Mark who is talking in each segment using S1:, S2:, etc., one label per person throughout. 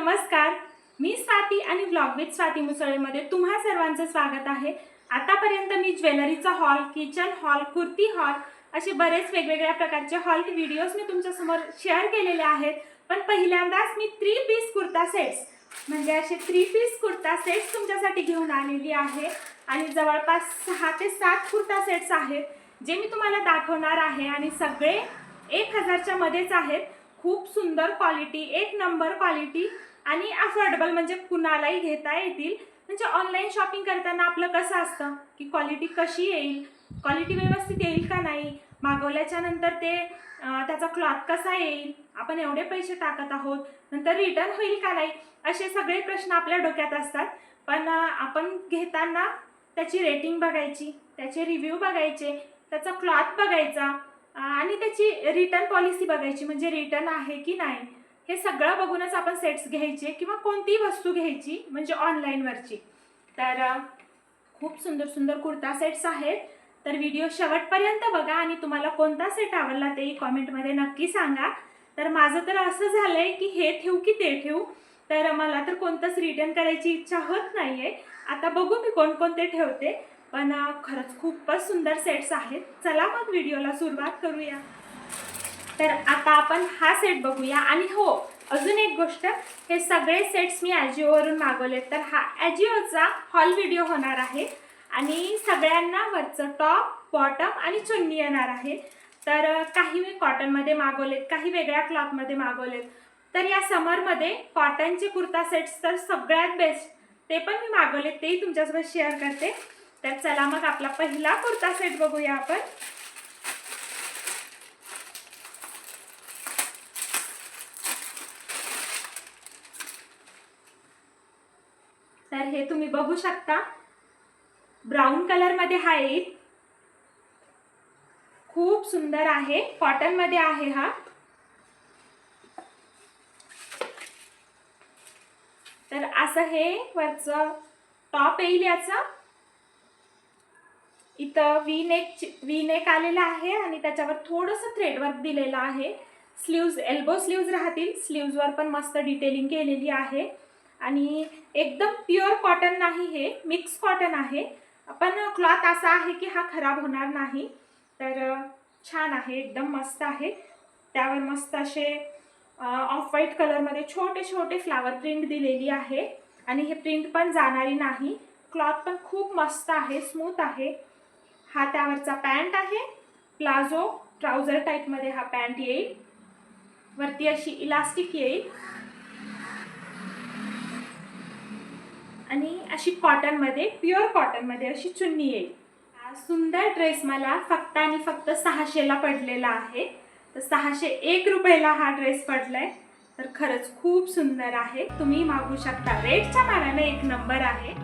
S1: नमस्कार, मी स्वाती आणि vlog with Swati मुसळेमध्ये तुम्हा सर्वांचं स्वागत आहे। आतापर्यंत मी ज्वेलरीचा haul, kitchen haul, kurti haul असे बरेच वेगवेगळ्या प्रकारचे हॉल व्हिडिओज मी तुमच्यासमोर शेअर केलेले आहेत। पण पहिल्यांदाच मी 3 पीस कुर्ता सेट्स म्हणजे असे 3 पीस कुर्ता सेट्स तुमच्यासाठी घेऊन आलेली आहे आणि जवळपास 6 ते 7 कुर्ता सेट्स आहेत जे मी तुम्हाला दाखवणार आहे आणि सगळे 1000 च्या मध्येच आहेत। खूप सुंदर क्वालिटी, एक नंबर क्वालिटी आणि अफोर्डेबल, म्हणजे कुणालाही घेता येतील। म्हणजे ऑनलाइन शॉपिंग करताना आपलं कसं असतं की क्वालिटी कशी येईल, क्वालिटी व्यवस्थित येईल का नाही, मागवल्याच्या नंतर ते त्याचा क्लॉथ कसा येईल, आपण एवढे पैसे टाकत आहोत नंतर रिटर्न होईल का नाही, असे सगळे प्रश्न आपल्या डोक्यात असतात। पण आपण घेताना त्याची रेटिंग बघायची, त्याचे रिव्ह्यू बघायचे, त्याचा क्लॉथ बघायचा आणि त्याची रिटर्न पॉलिसी बघायची, म्हणजे रिटर्न आहे की नाही हे सगळं बघूनच आपण सेट्स घ्यायचे किंवा कोणतीही वस्तू घ्यायची म्हणजे ऑनलाईनवरची। तर खूप सुंदर सुंदर कुर्ता सेट्स आहेत, तर व्हिडिओ शेवटपर्यंत बघा आणि तुम्हाला कोणता सेट आवडला तेही कमेंटमध्ये नक्की सांगा। तर माझं तर असं झालंय की हे ठेवू की ते ठेवू, तर मला तर कोणतंच रिटर्न करायची इच्छा होत नाहीये। आता बघू मी कोणकोणते ठेवते, पण खरंच खूपच सुंदर सेट्स आहेत। चला मग व्हिडिओला सुरुवात करूया। तर आता आपण हा सेट बघूया। आणि हो, अजून एक गोष्ट, हे सगळे सेट्स मी ॲजिओवरून मागवले, तर हा ॲजिओचा हॉल व्हिडिओ होणार आहे आणि सगळ्यांना वरचं टॉप, बॉटम आणि चुन्नी येणार आहे। तर काही मी कॉटनमध्ये मागवलेत, काही वेगळ्या क्लॉथमध्ये मागवलेत। तर या समरमध्ये कॉटनचे कुर्ता सेट्स तर सगळ्यात बेस्ट, ते पण मी मागवले, तेही तुमच्यासोबत शेअर करते। तर चला मग आपला पहिला कुर्ता सेट बघूया आपण। तर हे तुम्ही बघू शकता, ब्राउन कलर मध्ये हा येईल, खूप सुंदर आहे, कॉटन मध्ये आहे हा। तर असं हे वरचं टॉप येईल, याचा इथं वी नेक आलेला आहे आणि त्याच्यावर थोडंसं थ्रेडवर्क दिलेलं आहे। स्लीव्ज, एल्बो स्लीव्ज राहतील, स्लीव्जवर पण मस्त डिटेलिंग केलेली आहे आणि एकदम प्युअर कॉटन नाही, हे मिक्स कॉटन आहे, पण क्लॉथ असा आहे की हा खराब होणार नाही। तर छान आहे, एकदम मस्त आहे। त्यावर मस्त असे ऑफ व्हाईट कलरमध्ये छोटे छोटे फ्लावर प्रिंट दिलेली आहे आणि हे प्रिंट पण जाणारी नाही। क्लॉथ पण खूप मस्त आहे, स्मूथ आहे। हा त्यावरचा पॅन्ट आहे, प्लाझो ट्राउझर टाईपमध्ये हा पॅन्ट येईल, वरती अशी इलास्टिक येईल आणि अशी कॉटनमध्ये, प्युअर कॉटनमध्ये अशी चुन्नी येईल। हा सुंदर ड्रेस मला फक्त आणि फक्त 600 ला पडलेला आहे। तर 601 रुपयाला हा ड्रेस पडलाय, तर खरंच खूप सुंदर आहे, तुम्ही मागू शकता। रेटच्या मानाने एक नंबर आहे।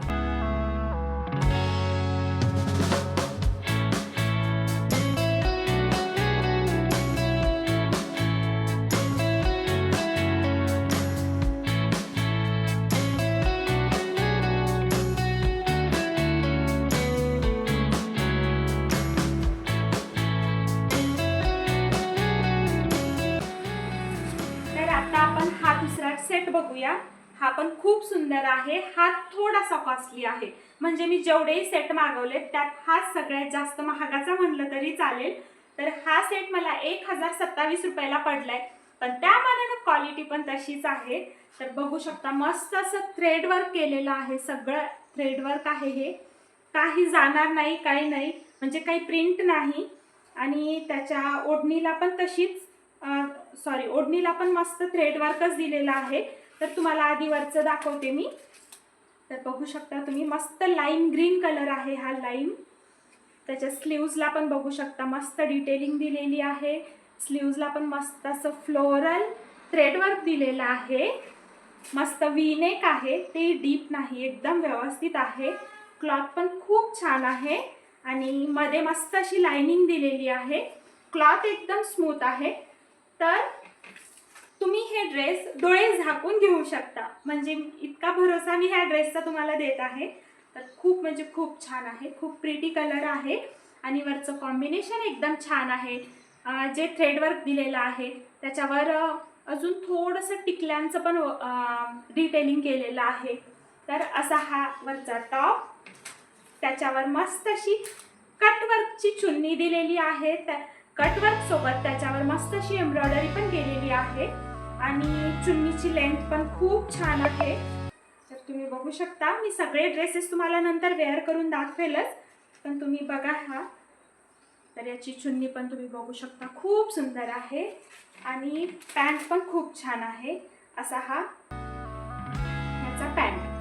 S1: आपण हा दुसरा सेट बघूया। हा पण खूप सुंदर आहे, हा थोडासा कॉस्टली आहे, म्हणजे मी जेवढेही सेट मागवले त्यात हा सगळ्यात जास्त महागाचा म्हणलं तरी चालेल। तर हा सेट मला 1027 रुपयाला पडलाय, पण त्या मानाने क्वालिटी पण तशीच आहे। तर बघू शकता, मस्त असं थ्रेड वर्क केलेलं आहे, सगळं थ्रेड वर्क आहे, हे काही जाणार नाही, काही नाही, म्हणजे काही प्रिंट नाही। आणि त्याच्या ओढणीला पण तशीच ओढणीला पण मस्त थ्रेड वर्कच दिलेला आहे। तर तुम्हाला आधी वरचं दाखवते मी। तर बघू शकता तुम्ही, मस्त लाईम ग्रीन कलर आहे हा लाईम। त्याच्या स्लीव्जला पण बघू शकता मस्त डिटेलिंग दिलेली आहे, स्लीव्जला पण मस्त असं फ्लोरल थ्रेड वर्क दिलेलं आहे। मस्त वी नेक आहे, ते डीप नाही, एकदम व्यवस्थित आहे। क्लॉथ पण खूप छान आहे आणि मध्ये मस्त अशी लाइनिंग दिलेली आहे, क्लॉथ एकदम स्मूथ आहे। तर तुम्ही हे ड्रेस डोळे झाकून घेऊ शकता, म्हणजे इतका भरोसा मी ह्या ड्रेसचा तुम्हाला देत आहे। तर खूप म्हणजे खूप छान आहे, खूप प्रिटी कलर आहे आणि वरचं कॉम्बिनेशन एकदम छान आहे। जे थ्रेड वर्क दिलेलं आहे त्याच्यावर अजून थोडंसं टिकल्यांचं पण डिटेलिंग केलेलं आहे. तर असा हा वरचा टॉप, त्याच्यावर मस्त अशी कटवर्कची चुन्नी दिलेली आहे. त्या कटवर्क सोबत त्याच्यावर मस्त अशी एम्ब्रॉयडरी पण केलेली आहे आणि चुन्नीची लेंथ पण खूप छान आहे. तर तुम्ही बघू शकता, मी सगळे ड्रेसेस तुम्हाला नंतर वेअर करून दाखवेलच, पण तुम्ही बघा हा. तर याची चुन्नी पण तुम्ही बघू शकता, खूप सुंदर आहे आणि पॅन्ट पण खूप छान आहे. असा हा याचा पॅन्ट.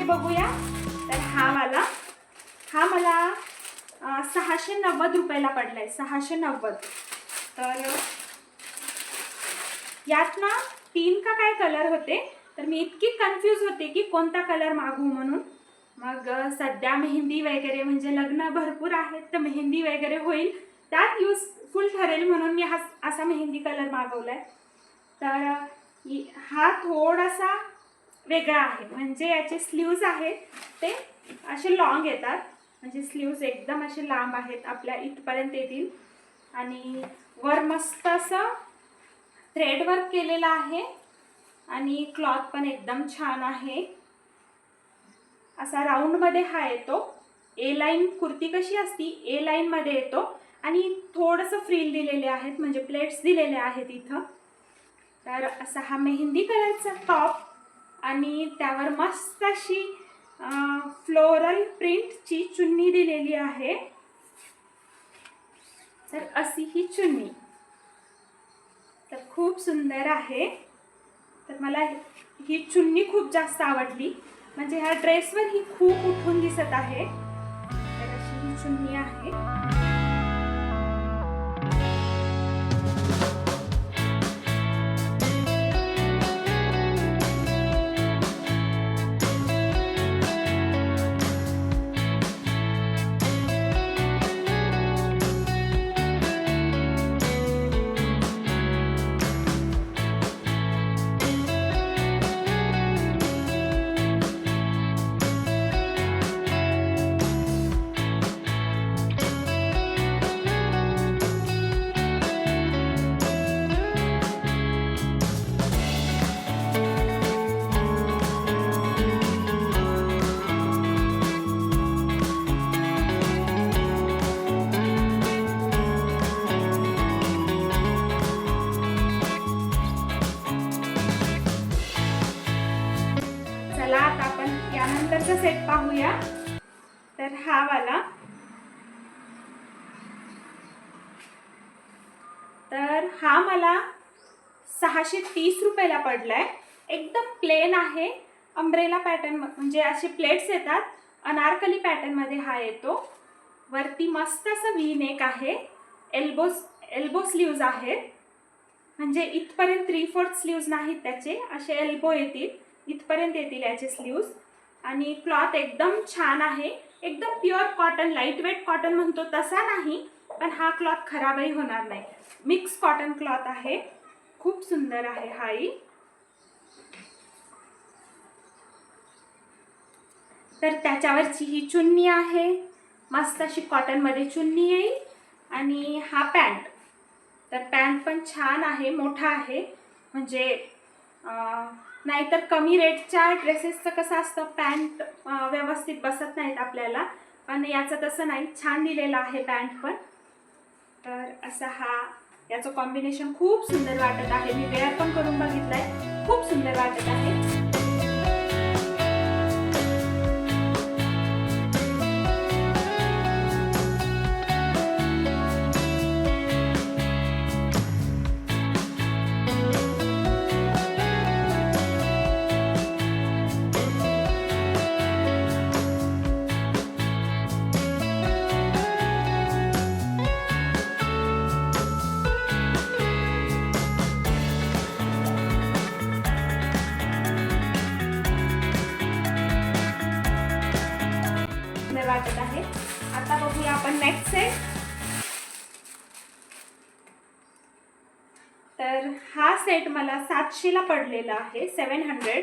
S1: बघूया. तर हा मला 690 रुपयाला पडलाय, 690. तर यात ना 3 का काय कलर होते, तर मी इतकी कन्फ्यूज होते की कोणता कलर मागू म्हणून. मग सध्या मेहंदी वगैरे म्हणजे लग्न भरपूर आहेत, तर मेहंदी वगैरे होईल त्यात युजफुल ठरेल म्हणून मी असा मेहंदी कलर मागवलाय. तर हा थोडासा वेगळा आहे, म्हणजे याचे स्लीव्ज आहेत ते असे लॉंग येतात, म्हणजे स्लीव्ज एकदम असे लांब आहेत, आपल्या इथपर्यंत येतील आणि वर मस्त असं थ्रेड वर्क केलेलं आहे आणि क्लॉथ पण एकदम छान आहे. असा राऊंड मध्ये हा येतो. ए लाईन कुर्ती कशी असती, ए लाईन मध्ये येतो आणि थोडंसं फ्रिल दिलेले आहेत, म्हणजे प्लेट्स दिलेले आहेत इथं. तर असा हा मेहंदी कलरचा टॉप आणि त्यावर मस्त अशी फ्लोरल प्रिंटची चुन्नी दिलेली आहे. तर अशी ही चुन्नी, तर खूप सुंदर आहे. तर मला ही चुन्नी खूप जास्त आवडली, म्हणजे ह्या ड्रेसवर ही खूप उठून दिसत आहे. तर अशी ही चुन्नी आहे. चला आता आपण यानंतरचा सेट पाहूया. तर हा वाला, तर हा मला 630 रुपयाला पडलाय. एकदम प्लेन आहे, अम्ब्रेला पॅटर्न, म्हणजे असे प्लेट्स येतात, अनारकली पॅटर्न मध्ये हा येतो. वरती मस्त असं व्ही नेक आहे, एल्बो स्लीव्ज आहेत, म्हणजे इथपर्यंत 3/4 स्लीव्ज नाहीत त्याचे, असे एल्बो येतील, इथपर्यंत येतील याचे स्लीव्ज. आणि क्लॉथ एकदम छान आहे, एकदम pure cotton, light weight cotton म्हणतो तसा नाही, पण हा क्लॉथ खराबही होणार नाही, मिक्स कॉटन क्लॉथ आहे, खूप सुंदर आहे हाही. तर त्याच्यावरची ही चुन्नी आहे, मस्त अशी कॉटन मध्ये चुन्नी येईल आणि हा पॅन्ट. तर पॅन्ट पण छान आहे, मोठा आहे, म्हणजे नाहीतर कमी रेटच्या ड्रेसेसचं कसं असतं, पॅन्ट व्यवस्थित बसत नाहीत आपल्याला, पण याचं तसं नाही, छान दिलेलं आहे पॅन्ट पण. तर असा हा याचं कॉम्बिनेशन खूप सुंदर वाटत आहे, मी वेअर पण करून बघितलंय, खूप सुंदर वाटत आहे. सुंदर वाटत आहे। आता बघूया आपण नेक्स्ट सेट। तर हा सेट मला 700 ला पडलेला आहे, 700।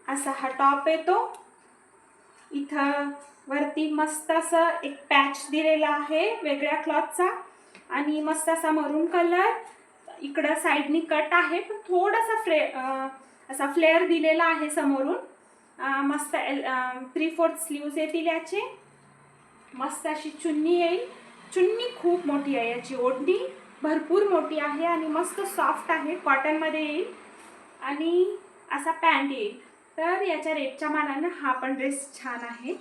S1: असा हा टॉप येतो, इथं वरती मस्त असं एक पॅच दिलेला आहे वेगळ्या क्लॉथचा आणि मस्त असा मरून कलर। इकडं साइडनी कट आहे पण थोडासा असा फ्लेअर दिलेला आहे समोरून। मस्त 3/4 स्लीव्स येतील याचे। मस्त अशी चुन्नी येईल, चुन्नी खूप मोठी आहे, याची ओढणी भरपूर मोठी आहे आणि मस्त सॉफ्ट आहे, कॉटन मध्ये येईल आणि असा पॅन्ट येईल। तर याच्या रेटच्या मानाने हा पण ड्रेस छान आहे।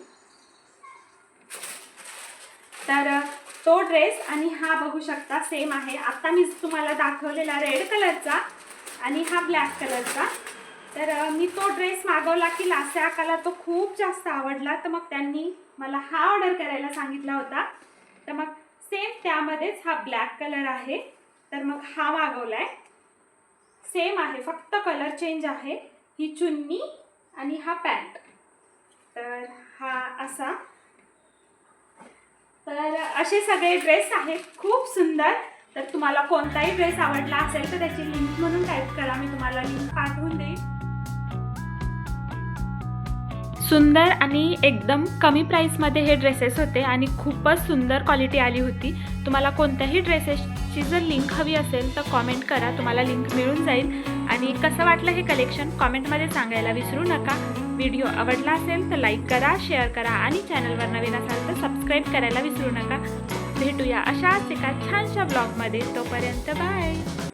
S1: तर तो ड्रेस आणि हा बघू शकता सेम आहे। आता मी तुम्हाला दाखवलेला रेड कलरचा आणि हा ब्लॅक कलरचा। तर मी तो ड्रेस मागवला की लास्या आकाला तो खूप जास्त आवडला, तर मग त्यांनी मला हा ऑर्डर करायला सांगितला होता। तर मग सेम त्यामध्येच हा ब्लॅक कलर आहे, तर मग हा मागवलाय। सेम आहे, फक्त कलर चेंज आहे, ही चुन्नी आणि हा पॅन्ट। तर हा असा, तर असे सगळे ड्रेस आहेत खूप सुंदर। तर तुम्हाला कोणताही ड्रेस आवडला असेल तर त्याची लिंक म्हणून टाईप करा, मी तुम्हाला लिंक पाठवून देईन। सुंदर आणि एकदम कमी प्राईसमध्ये हे ड्रेसेस होते आणि खूपच सुंदर क्वालिटी आली होती। तुम्हाला कोणत्याही ड्रेसेसची जर लिंक हवी असेल तर कॉमेंट करा, तुम्हाला लिंक मिळून जाईल। आणि कसं वाटलं हे कलेक्शन कॉमेंटमध्ये सांगायला विसरू नका। व्हिडिओ आवडला असेल तर लाईक करा, शेअर करा आणि चॅनलवर नवीन असाल तर सबस्क्राईब करायला विसरू नका। भेटूया अशाच एका छानशा ब्लॉगमध्ये, तोपर्यंत बाय।